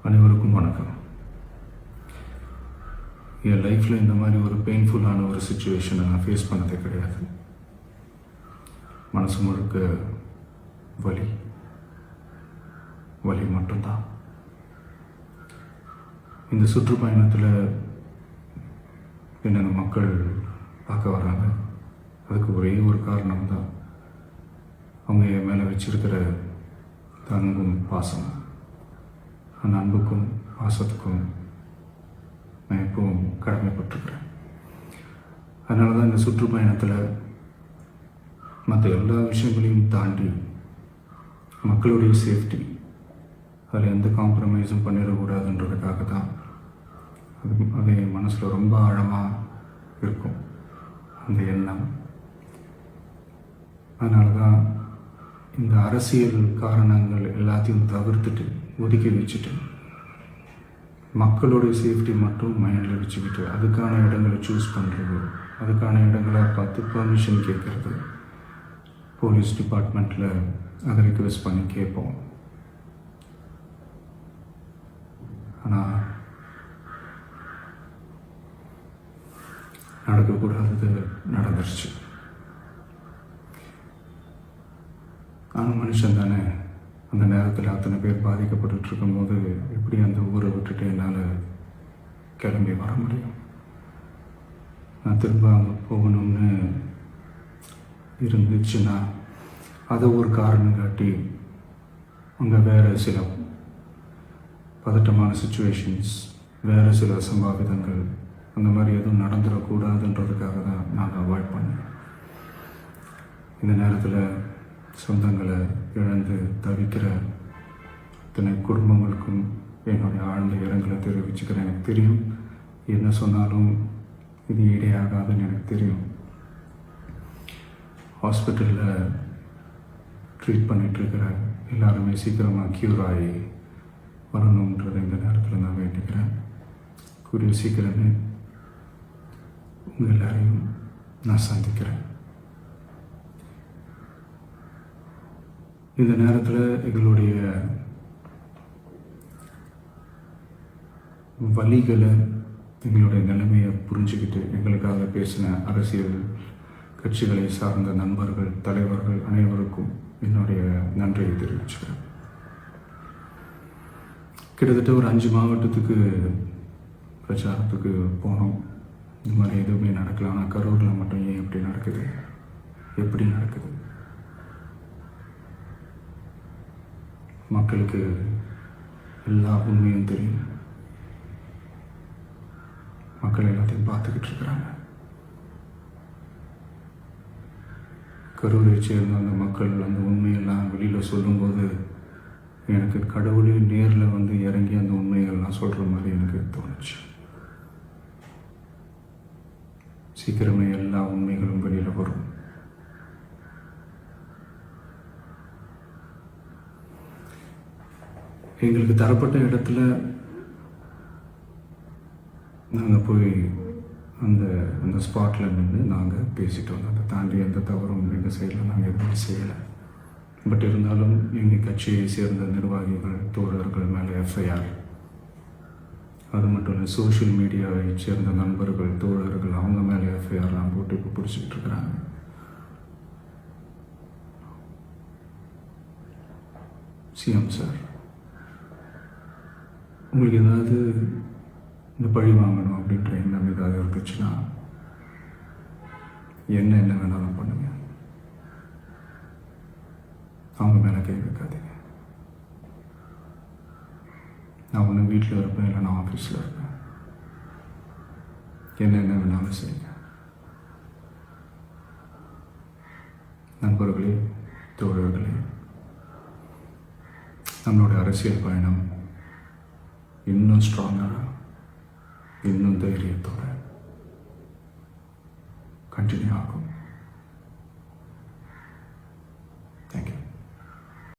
அனைவருக்கும் வணக்கம். என் லைஃப்பில் இந்த மாதிரி ஒரு பெயின்ஃபுல்லான ஒரு சுச்சுவேஷனை நான் ஃபேஸ் பண்ணதே கிடையாது. மனசு முழுக்க வலி வலி மட்டும்தான். இந்த சுற்றுப்பயணத்தில் என்னென்ன மக்கள் பார்க்க வராங்க, அதுக்கு ஒரே ஒரு காரணம் தான் அவங்க என் மேலே வச்சிருக்கிற அன்பும் பாசம். அந்த அன்புக்கும் பாசத்துக்கும் நான் எப்பவும் கடமைப்பட்டிருக்கிறேன். அதனால தான் இந்த சுற்றுப்பயணத்தில் மற்ற எல்லா விஷயங்களையும் தாண்டி மக்களுடைய சேஃப்டி, அதில் எந்த காம்ப்ரமைஸும் பண்ணிடக்கூடாதுன்றதுக்காக தான் அது என் மனசில் ரொம்ப ஆழமாக இருக்கும் அந்த எண்ணம். அதனால தான் இந்த அரசியல் காரணங்கள் எல்லாத்தையும் தவிர்த்துட்டு ஒதுக்கி வச்சுட்டு மக்களுடைய சேஃப்டி மட்டும் மைண்டில் வச்சுக்கிட்டு அதுக்கான இடங்களை சூஸ் பண்ணுறது, அதுக்கான இடங்களை பார்த்து பர்மிஷன் கேட்குறது, போலீஸ் டிபார்ட்மெண்ட்டில் அதை ரிக்வெஸ்ட் பண்ணி கேட்போம். ஆனால் நடக்கக்கூடாதது நடந்துருச்சு. ஆனால் மனுஷன் தானே. அந்த நேரத்தில் அத்தனை பேர் பாதிக்கப்பட்டு இருக்கும்போது எப்படி அந்த ஊரை விட்டுட்டு என்னால் கிளம்பி வர முடியும்? நான் திரும்ப அங்கே போகணும்னு இருந்துச்சுன்னா அதை ஒரு காரணம் காட்டி அங்கே வேறு சில பதட்டமான சுச்சுவேஷன்ஸ், வேறு சில அசம்பாவிதங்கள் அந்த மாதிரி எதுவும் நடந்துடக்கூடாதுன்றதுக்காக தான் நான் அவாய்ட் பண்ணேன். இந்த நேரத்தில் சொந்தங்களை இழந்து தவிக்கிற இத்தனை குடும்பங்களுக்கும் என்னுடைய ஆழ்ந்த இரங்கலை தெரிவிச்சுக்கிறேன். எனக்கு தெரியும், என்ன சொன்னாலும் இது ஈடையாகாதுன்னு எனக்கு தெரியும். ஹாஸ்பிட்டலில் ட்ரீட் பண்ணிகிட்ருக்கிற எல்லாருமே சீக்கிரமாக க்யூர் ஆகி வரணுன்றதை இந்த நேரத்தில் நான் வேண்டிக்கிறேன். கூடிய சீக்கிரமே உங்கள் எல்லாரையும் நான் சந்திக்கிறேன். இந்த நேரத்தில் எங்களுடைய வலிகளை, எங்களுடைய நிலைமையை புரிஞ்சுக்கிட்டு எங்களுக்காக பேசின அரசியல் கட்சிகளை சார்ந்த நண்பர்கள், தலைவர்கள் அனைவருக்கும் என்னுடைய நன்றியை தெரிவிச்சுக்கிறேன். கிட்டத்தட்ட ஒரு 5 மாவட்டத்துக்கு பிரச்சாரத்துக்கு போனோம். இந்த மாதிரி எதுவுமே நடக்கல. ஆனால் கரூரில் மட்டும் ஏன் எப்படி நடக்குது, எப்படி நடக்குது? மக்களுக்கு எல்லா உண்மையும் தெரியும். மக்கள் எல்லாத்தையும் பார்த்துக்கிட்டு இருக்கிறாங்க. கரூரை சேர்ந்த அந்த மக்கள் அந்த உண்மையெல்லாம் வெளியில் சொல்லும்போது எனக்கு கடவுளே நேரில் வந்து இறங்கி அந்த உண்மைகள்லாம் சொல்கிற மாதிரி எனக்கு தோணுச்சு. சீக்கிரமே எல்லா உண்மைகளும் வெளியில் வரும். எங்களுக்கு தரப்பட்ட இடத்துல நாங்கள் போய் அந்த ஸ்பாட்டில் நின்று நாங்கள் பேசிட்டு வந்தோம். அதை தாண்டி எந்த தவறும் எங்கள் சைடில் நாங்கள் எதுவுமே செய்யலை. பட் இருந்தாலும் எங்கள் கட்சியை சேர்ந்த நிர்வாகிகள், தோழர்கள் மேலே எஃப்ஐஆர், அது மட்டும் இல்லை சோஷியல் மீடியாவை சேர்ந்த நண்பர்கள், தோழர்கள் அவங்க மேலே எஃப்ஐஆர்லாம் போட்டு இப்போ பிடிச்சிக்கிட்டு இருக்கிறாங்க. சிஎம் சார், உங்களுக்கு ஏதாவது இந்த பழி வாங்கணும் அப்படின்ற எண்ணம் ஏதாவது இருந்துச்சுன்னா என்ன வேணாலும் பண்ணுங்க. அவங்க மேலே கை வைக்காதீங்க. நான் ஒன்று வீட்டில் இருப்பேன், இல்லை நான் ஆஃபீஸில் இருப்பேன். என்ன வேணாலும் செய்யுங்க. நண்பர்களே, தோழர்களே, நம்மளோட அரசியல் பயணம் இன்னும் ஸ்ட்ராங்காக, இன்னும் தைரியத்தோட கண்டினியூ ஆகும்.